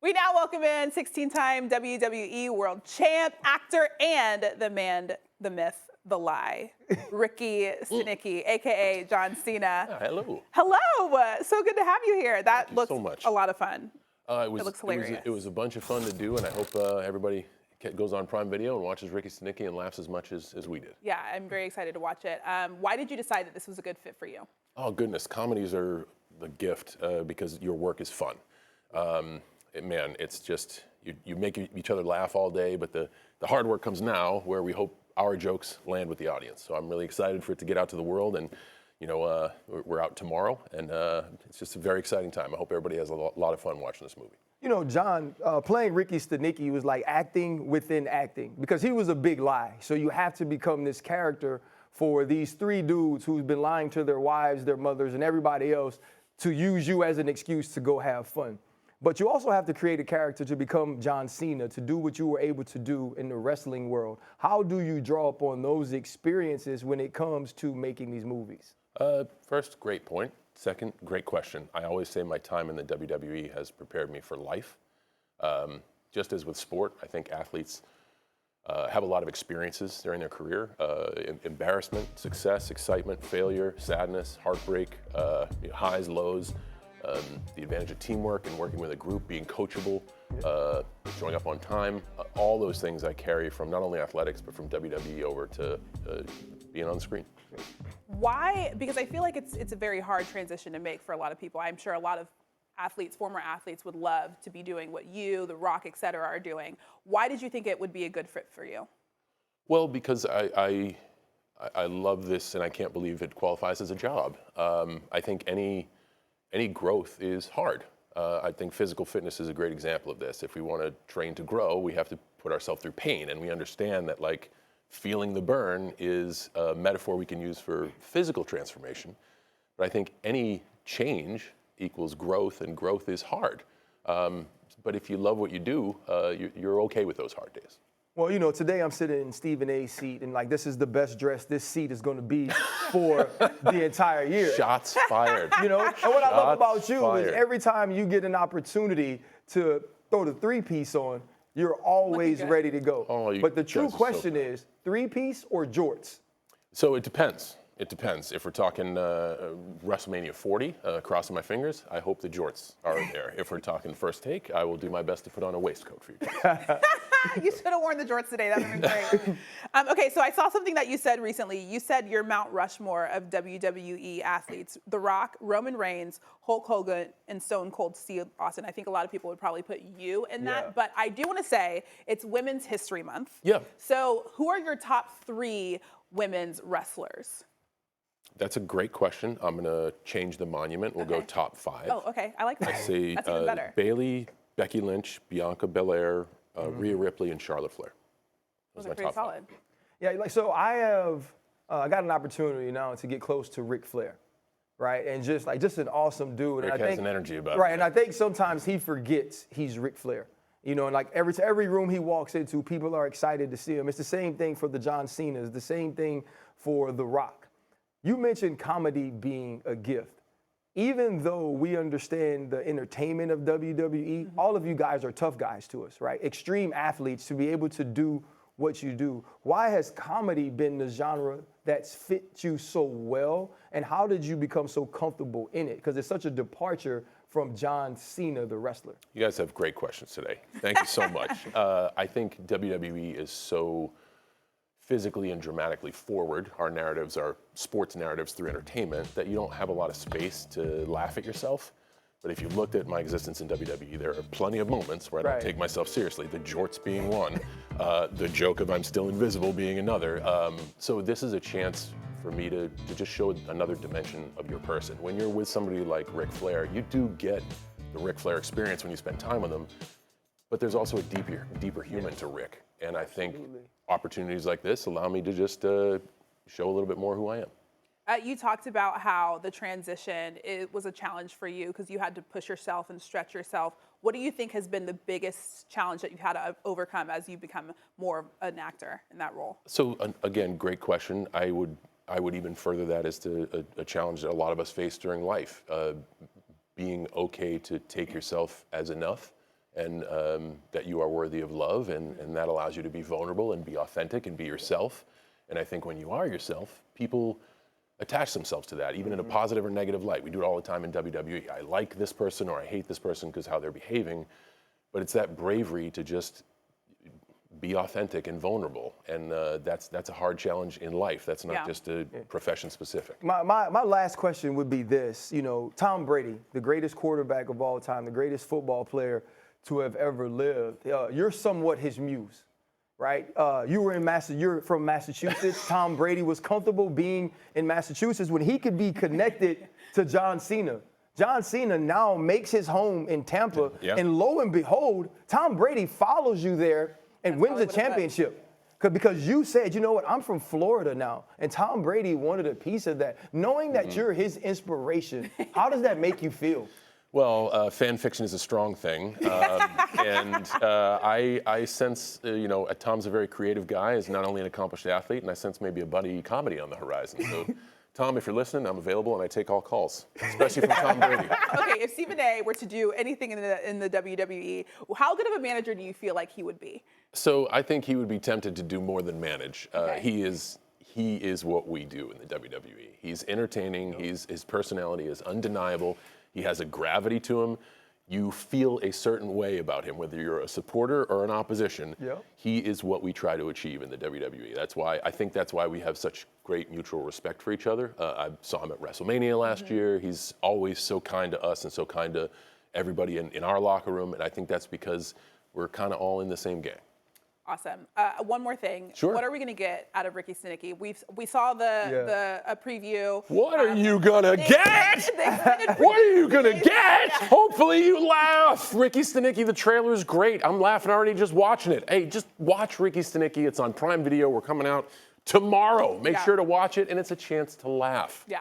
We now welcome in 16-time WWE World Champ, actor, and the man, the myth, the lie, Ricky Stanicky, a.k.a. John Cena. Hello. Hello. So good to have you here. That looks so much. a lot of fun. It looks hilarious. It was a bunch of fun to do, and I hope everybody goes on Prime Video and watches Ricky Stanicky and laughs as much as we did. Yeah, I'm very excited to watch it. Why did you decide that this was a good fit for you? Oh, goodness. Comedies are the gift because your work is fun. Man, it's just, you make each other laugh all day, but the hard work comes now where we hope our jokes land with the audience. So I'm really excited for it to get out to the world, and you know, we're out tomorrow, and it's just a very exciting time. I hope everybody has a lot of fun watching this movie. You know, John, playing Ricky Stanicky was like acting within acting because he was a big lie. So you have to become this character for these three dudes who's been lying to their wives, their mothers, and everybody else to use you as an excuse to go have fun. But you also have to create a character to become John Cena, to do what you were able to do in the wrestling world. How do you draw upon those experiences when it comes to making these movies? First, great point. Second, great question. I always say my time in the WWE has prepared me for life. Just as with sport, I think athletes have a lot of experiences during their career. Embarrassment, success, excitement, failure, sadness, heartbreak, highs, lows. The advantage of teamwork and working with a group, being coachable, showing up on time, all those things I carry from not only athletics, but from WWE over to being on the screen. Why? Because I feel like it's a very hard transition to make for a lot of people. I'm sure a lot of athletes, former athletes, would love to be doing what you, The Rock, et cetera, are doing. Why did you think it would be a good fit for you? Well, because I love this, and I can't believe it qualifies as a job. I think any growth is hard. I think physical fitness is a great example of this. If we want to train to grow, we have to put ourselves through pain, and we understand that like feeling the burn is a metaphor we can use for physical transformation. But I think any change equals growth, and growth is hard. But if you love what you do, you're okay with those hard days. Well, you know, today I'm sitting in Stephen A's seat, and like this is the best dress this seat is going to be for the entire year. Shots fired. You know, and what I love about you fired. is every time you get an opportunity to throw the three-piece on, you're always ready to go. Oh, but the true question is, three-piece or jorts? So it depends. It depends. If we're talking WrestleMania 40, crossing my fingers, I hope the jorts are there. If we're talking first take, I will do my best to put on a waistcoat for you. You should have worn the jorts today. That would have been great. Okay, so I saw something that you said recently. You said you're Mount Rushmore of WWE athletes. The Rock, Roman Reigns, Hulk Hogan, and Stone Cold Steve Austin. I think a lot of people would probably put you in that. But I do want to say it's Women's History Month. Yeah. So who are your top 3 women's wrestlers? That's a great question. I'm going to change the monument. We'll go top 5. Oh, okay. I like that. I say That's even better. Bayley, Becky Lynch, Bianca Belair, Rhea Ripley, and Charlotte Flair. Those are pretty solid. Yeah, like so I got an opportunity now to get close to Ric Flair, right? And just an awesome dude. Rick and I has think, an energy about right, him. and I think sometimes he forgets he's Ric Flair. You know, and like every room he walks into, people are excited to see him. It's the same thing for the John Cenas, the same thing for The Rock. You mentioned comedy being a gift. Even though we understand the entertainment of WWE, all of you guys are tough guys to us, right? Extreme athletes to be able to do what you do. Why has comedy been the genre that's fit you so well? And how did you become so comfortable in it? Because it's such a departure from John Cena, the wrestler. You guys have great questions today. Thank you so much. I think WWE is so physically and dramatically forward. Our narratives are sports narratives through entertainment that you don't have a lot of space to laugh at yourself. But if you looked at my existence in WWE, there are plenty of moments where I don't take myself seriously, the jorts being one, the joke of I'm still invisible being another. So this is a chance for me to just show another dimension of your person. When you're with somebody like Ric Flair, you do get the Ric Flair experience when you spend time with him, but there's also a deeper human to Ric. And I think opportunities like this allow me to just show a little bit more who I am. You talked about how the transition was a challenge for you because you had to push yourself and stretch yourself. What do you think has been the biggest challenge that you've had to overcome as you become more of an actor in that role? So again, great question. I would even further that as to a challenge that a lot of us face during life. Being okay to take yourself as enough and that you are worthy of love, and that allows you to be vulnerable and be authentic and be yourself. And I think when you are yourself, people attach themselves to that, even in a positive or negative light. We do it all the time in WWE. I like this person or I hate this person because how they're behaving, but it's that bravery to just be authentic and vulnerable, and that's a hard challenge in life. That's not just a profession specific. My last question would be this. You know, Tom Brady, the greatest quarterback of all time, the greatest football player to have ever lived. You're somewhat his muse, right? You're from Massachusetts. Tom Brady was comfortable being in Massachusetts when he could be connected to John Cena. John Cena now makes his home in Tampa, and lo and behold, Tom Brady follows you there and wins the championship. Because you said, you know what, I'm from Florida now, and Tom Brady wanted a piece of that. Knowing that you're his inspiration, how does that make you feel? Well, fan fiction is a strong thing, and I sense, Tom's a very creative guy, is not only an accomplished athlete, and I sense maybe a buddy comedy on the horizon. So, Tom, if you're listening, I'm available, and I take all calls, especially from Tom Brady. Okay, if Stephen A were to do anything in the WWE, how good of a manager do you feel like he would be? So I think he would be tempted to do more than manage. He is what we do in the WWE. He's entertaining. His personality is undeniable. He has a gravity to him. You feel a certain way about him, whether you're a supporter or an opposition. He is what we try to achieve in the WWE. I think that's why we have such great mutual respect for each other. I saw him at WrestleMania last year. He's always so kind to us and so kind to everybody in our locker room, and I think that's because we're kind of all in the same game. Awesome. One more thing. Sure. What are we going to get out of Ricky Stanicky? We saw the preview. What are you gonna get? What are you gonna get? Hopefully you laugh. Ricky Stanicky, the trailer is great. I'm laughing already just watching it. Hey, just watch Ricky Stanicky. It's on Prime Video. We're coming out tomorrow. Make sure to watch it, and it's a chance to laugh. Yeah.